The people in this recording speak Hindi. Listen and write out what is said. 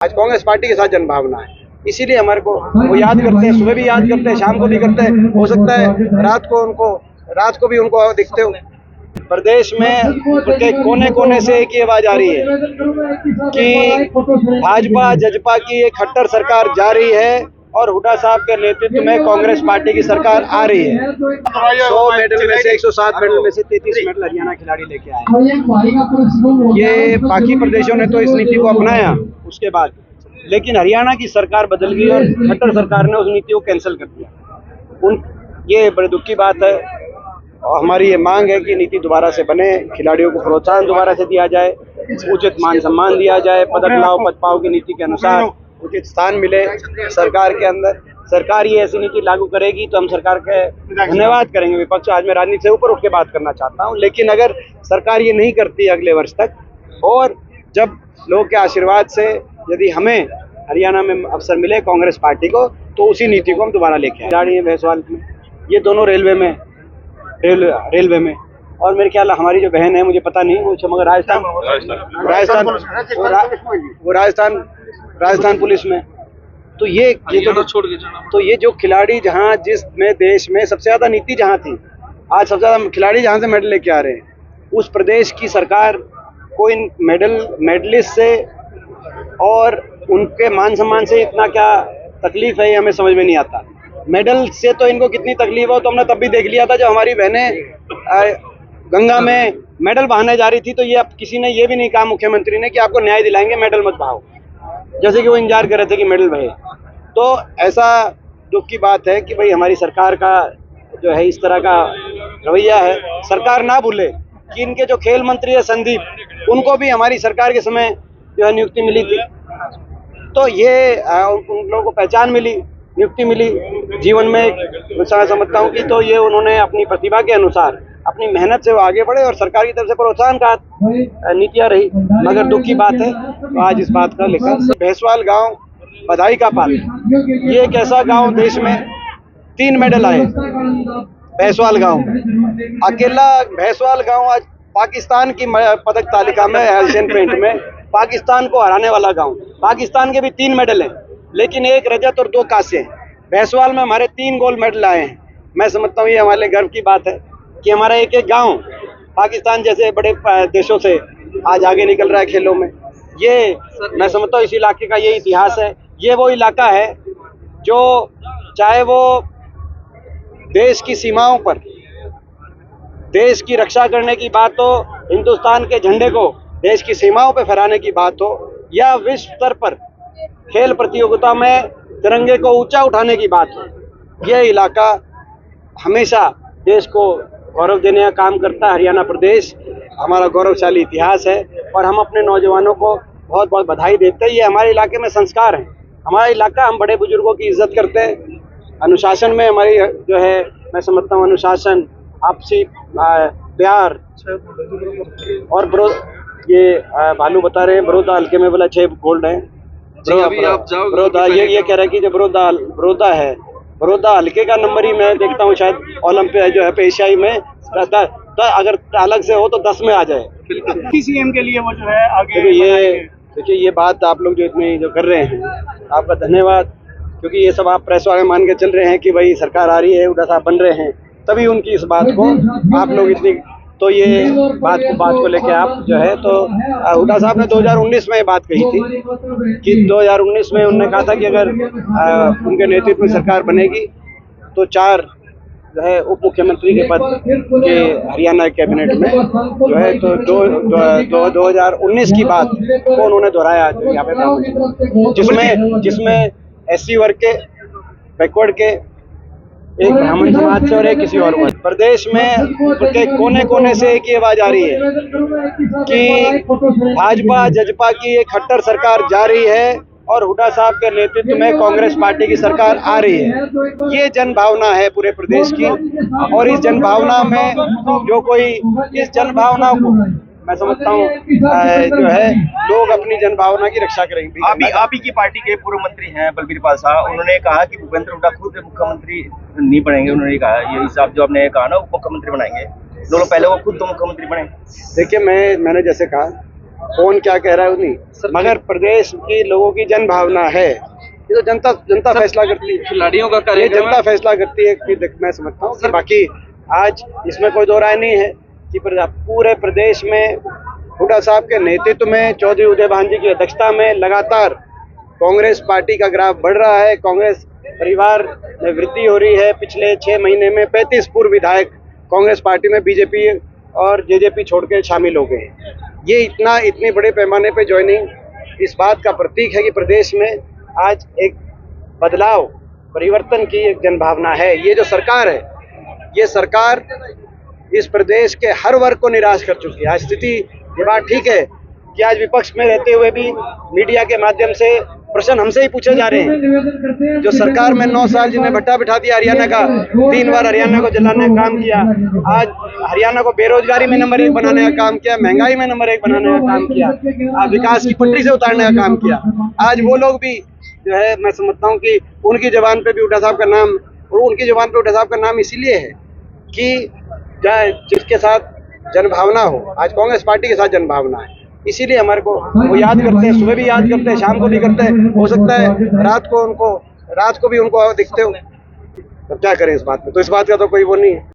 आज कांग्रेस पार्टी के साथ जनभावना है, इसीलिए हमारे को वो याद करते हैं, सुबह भी याद करते हैं, शाम को भी करते हैं, हो सकता है रात को भी उनको दिखते हो। प्रदेश में प्रत्येक कोने कोने से एक ही आवाज आ रही है कि भाजपा जजपा की एक खट्टर सरकार जा रही है और हुड्डा साहब के नेतृत्व में कांग्रेस पार्टी की सरकार आ रही है। 100 मेडल में से 107 मेडल में से 33 मेडल हरियाणा खिलाड़ी लेके आए। ये बाकी प्रदेशों ने तो इस नीति को अपनाया उसके बाद, लेकिन हरियाणा की सरकार बदल गई और खट्टर सरकार ने उस नीति को कैंसिल कर दिया। ये बड़े दुख की बात है और हमारी ये मांग है कि नीति दोबारा से बने, खिलाड़ियों को प्रोत्साहन दोबारा से दिया जाए, उचित मान सम्मान दिया जाए, पदक लाओ पद पाओ की नीति के अनुसार उचित स्थान मिले सरकार के अंदर। सरकार ये ऐसी नीति लागू करेगी तो हम सरकार के धन्यवाद करेंगे। विपक्ष आज मैं राजनीति से ऊपर उठ के बात करना चाहता हूँ, लेकिन अगर सरकार ये नहीं करती अगले वर्ष तक और जब लोग के आशीर्वाद से यदि हमें हरियाणा में अवसर मिले कांग्रेस पार्टी को, तो उसी नीति को हम दोबारा लेके आए। खिलाड़ी हैं भैंसवाल में, ये दोनों रेलवे में और मेरे ख्याल तो जो बहन है मुझे पता नहीं वो मगर राजस्थान पुलिस में। तो ये जो खिलाड़ी जहाँ जिसमें देश में सबसे ज्यादा नीति जहाँ थी, आज सबसे ज्यादा खिलाड़ी जहाँ से मेडल लेके आ रहे हैं, उस प्रदेश की सरकार को इन मेडलिस्ट से और उनके मान सम्मान से इतना क्या तकलीफ है, ये हमें समझ में नहीं आता। मेडल से तो इनको कितनी तकलीफ हो तो हमने तब भी देख लिया था जब हमारी बहनें गंगा में मेडल बहाने जा रही थी, तो ये अब किसी ने ये भी नहीं कहा मुख्यमंत्री ने कि आपको न्याय दिलाएंगे, मेडल मत बहाओ, जैसे कि वो इंतजार कर रहे थे कि मेडल बहे। तो ऐसा दुख की बात है कि भाई हमारी सरकार का जो है इस तरह का रवैया है। सरकार ना भूले कि इनके जो खेल मंत्री है संदीप, उनको भी हमारी सरकार के समय जो है नियुक्ति मिली थी, तो ये उन लोगों को पहचान मिली, नियुक्ति मिली जीवन में। मैं समझता हूँ कि तो ये उन्होंने अपनी प्रतिभा के अनुसार अपनी मेहनत से वो आगे बढ़े और सरकार की तरफ से प्रोत्साहन का नीतियाँ रही। मगर दुख की बात है आज इस बात का लेकर भैंसवाल गांव बधाई का पात्र, ये एक ऐसा गांव देश में 3 मेडल आए भैंसवाल गांव में। अकेला भैंसवाल गांव आज पाकिस्तान की पदक तालिका में एशियन पेंट में पाकिस्तान को हराने वाला गांव। पाकिस्तान के भी 3 मेडल हैं, लेकिन 1 रजत और 2 कांसे हैं। भैंसवाल में हमारे 3 गोल्ड मेडल आए हैं। मैं समझता हूँ ये हमारे गर्व की बात है कि हमारा एक एक गांव पाकिस्तान जैसे बड़े देशों से आज आगे निकल रहा है खेलों में। ये मैं समझता हूँ इस इलाके का ये इतिहास है। ये वो इलाका है जो चाहे वो देश की सीमाओं पर देश की रक्षा करने की बात हो, हिंदुस्तान के झंडे को देश की सीमाओं पर फहराने की बात हो, या विश्व स्तर पर खेल प्रतियोगिता में तिरंगे को ऊंचा उठाने की बात हो, यह इलाका हमेशा देश को गौरव देने का काम करता है। हरियाणा प्रदेश हमारा गौरवशाली इतिहास है और हम अपने नौजवानों को बहुत बहुत बधाई देते हैं। ये हमारे इलाके में संस्कार हैं। हमारा इलाका, हम बड़े बुजुर्गों की इज्जत करते हैं। अनुशासन में हमारी जो है मैं समझता हूँ अनुशासन, आपसी प्यार और ये भालू बता रहे हैं बड़ौदा हल्के में बोला 6 गोल्ड है। बड़ौदा ये कह रहा है कि जो बड़ौदा है, बड़ौदा हल्के का नंबर ही मैं देखता हूँ शायद ओलंपिक जो है एशियाई में अगर अलग से हो तो 10 में आ जाए। सीएम के लिए वो जो है आगे देखिए ये बात आप लोग जो इतनी जो कर रहे हैं, आपका धन्यवाद, क्योंकि ये सब आप प्रेस वाले मान के चल रहे हैं कि भाई सरकार आ रही है, हुड्डा साहब बन रहे हैं, तभी उनकी इस बात को आप लोग इतनी, तो ये बात को लेके आप जो है तो हुड्डा साहब ने 2019 में ये बात कही थी कि 2019 में उन्होंने कहा था कि अगर उनके नेतृत्व में सरकार बनेगी तो 4 जो है उप मुख्यमंत्री के पद के हरियाणा कैबिनेट में जो है तो 2019 की बात को उन्होंने दोहराया यहाँ पे, जिसमें SC वर्ग के, बैकवर्ड के, एक ब्राह्मण समाज से और एक किसी और वर्ग। प्रदेश में प्रत्येक कोने कोने से एक ही आवाज आ रही है कि भाजपा जजपा की एक खट्टर सरकार जा रही है और हुड्डा साहब के नेतृत्व में कांग्रेस पार्टी की सरकार आ रही है। ये जन भावना है पूरे प्रदेश की और इस जन भावना में जो कोई इस जन भावना को मैं समझता हूँ जो है लोग अपनी जन भावना की रक्षा करेंगे। आप ही की पार्टी के पूर्व मंत्री हैं बलबीर पाल साहब, उन्होंने कहा कि भूपेंद्र हुड्डा खुद मुख्यमंत्री नहीं बनेंगे। उन्होंने कहा ये हिसाब जो आपने कहा ना मुख्यमंत्री बनाएंगे, दोनों पहले वो खुद तो मुख्यमंत्री बने। देखिए मैंने जैसे कहा कौन क्या कह रहा है नहीं, मगर प्रदेश की लोगों की जन भावना है, ये तो जनता फैसला करती है, खिलाड़ियों का ये कार्यक्रम जनता फैसला करती है कि मैं समझता हूँ कि बाकी आज इसमें कोई दो राय नहीं है कि पूरे प्रदेश में हुड्डा साहब के नेतृत्व में, चौधरी उदय भान जी की अध्यक्षता में लगातार कांग्रेस पार्टी का ग्राफ बढ़ रहा है। कांग्रेस परिवार में वृद्धि हो रही है। पिछले 6 महीने में 35 पूर्व विधायक कांग्रेस पार्टी में बीजेपी और जेजेपी छोड़ के शामिल हो गए। ये इतनी बड़े पैमाने पे ज्वाइनिंग इस बात का प्रतीक है कि प्रदेश में आज एक बदलाव, परिवर्तन की एक जनभावना है। ये जो सरकार है, ये सरकार इस प्रदेश के हर वर्ग को निराश कर चुकी है। आज स्थिति, ये बात ठीक है कि आज विपक्ष में रहते हुए भी मीडिया के माध्यम से प्रश्न हमसे ही पूछे जा रहे हैं। जो सरकार में 9 साल जिन्हें भट्टा बिठा दिया हरियाणा का, 3 बार हरियाणा को जलाने का काम किया, आज हरियाणा को बेरोजगारी में नंबर 1 बनाने का काम किया, महंगाई में नंबर 1 बनाने का काम किया, आज विकास की पटरी से उतारने का काम किया। आज वो लोग भी जो है, मैं समझता हूँ कि उनकी जबान पे भी हुड्डा साहब का नाम, और उनकी जबान पे हुड्डा साहब का नाम इसीलिए है कि जिसके साथ जनभावना हो। आज कांग्रेस पार्टी के साथ जनभावना है, इसीलिए हमारे को वो याद करते हैं, सुबह भी याद करते हैं, शाम को भी करते हैं, हो सकता है रात को भी उनको दिखते हो। तो क्या करें इस बात में, तो इस बात का तो कोई वो नहीं है।